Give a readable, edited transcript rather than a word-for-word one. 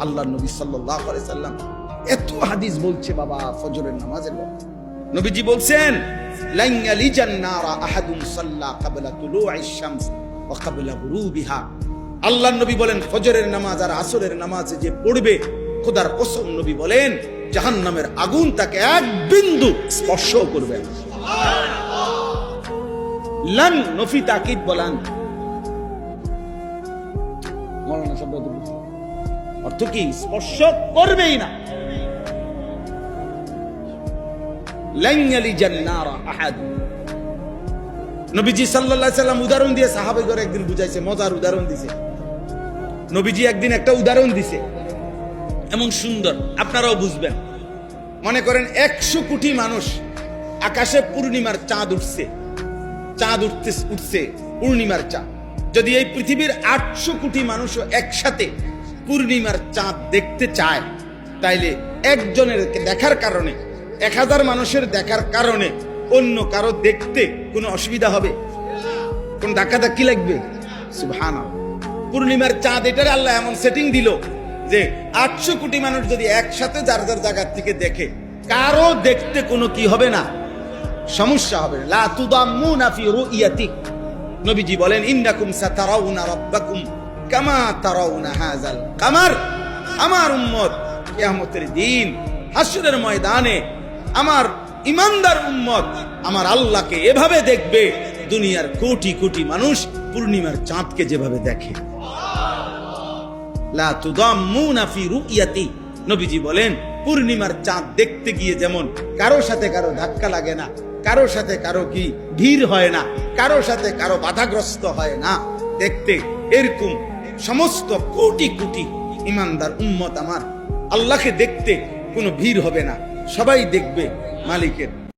আল্লাহর নবী সাল্লাল্লাহু আলাইহি সাল্লাম এত হাদিস বলছে বাবা ফজরের নামাজের কথা। নবীজি বলছেন লান ইয়ালিজান নারা আহাদুন সাল্লা ক্বাবলা তুলুইশ শামস ওয়া ক্বাবলা গুরুবিহা। আল্লাহর নবী বলেন ফজরের নামাজ আর আসরের নামাজে যে পড়বে, খোদার কসম নবী বলেন জাহান্নামের আগুন তাকে এক বিন্দু স্পর্শ করবে না। লান নফি তাকিদ বলেন মৌলানা শব্দ বুঝি অর্থ কি? স্পর্শ করবেই না। লান ইয়ালিজান নারা আহাদ। নবীজি সাল্লাল্লাহু আলাইহি সাল্লাম উদাহরণ দিয়ে সাহাবাগণ একদিন বুঝাইছে, মজার উদাহরণ দিছে। নবীজি একদিন একটা উদাহরণ দিছে এমন সুন্দর, আপনারাও বুঝবেন। মনে করেন 100 কোটি মানুষ, আকাশে পূর্ণিমার চাঁদ উঠছে, উঠছে পূর্ণিমার চাঁদ। যদি এই পৃথিবীর 800 কোটি মানুষও একসাথে পূর্ণিমার চাঁদ দেখতে চায়, তাইলে একজনের দেখার কারণে, 1000 মানুষের দেখার কারণে অন্য কারো দেখতে কোনো অসুবিধা হবে? কোন ধাক্কাধাক্কি লাগবে? সুবহানাল্লাহ। পূর্ণিমার চাঁদ এটারে আল্লাহ এমন সেটিং দিল যে 800 কোটি মানুষ যদি একসাথে যার যার জায়গা থেকে দেখে, কারো দেখতে কোনো কি হবে না, সমস্যা হবে না। লা তুদাম্মুনা ফি রুইয়াতি। নবীজি বলেন ইন্নাকুম সাতারাউনা রাব্বাকুম কামা তারাউনা হাযাল কামার। আমার উম্মত কিয়ামতের দিন হাসরের ময়দানে আমার ইমানদার উম্মত আমার আল্লাহকে এভাবে দেখবে দুনিয়ার কোটি কোটি মানুষ পূর্ণিমার চাঁদকে যেভাবে দেখে। লা তুদাম্মুনা ফি রুইয়াতি। নবীজি বলেন পূর্ণিমার চাঁদ দেখতে গিয়ে যেমন কারো সাথে কারো ধাক্কা লাগে না, কারো সাথে কারো কি ভিড় হয় না, কারো সাথে কারো বাধাগ্রস্ত হয় না দেখতে, এরকম সমস্ত কোটি কোটি ইমানদার উম্মত আমার আল্লাহকে দেখতে কোনো ভিড় হবে না, সবাই দেখবে মালিকের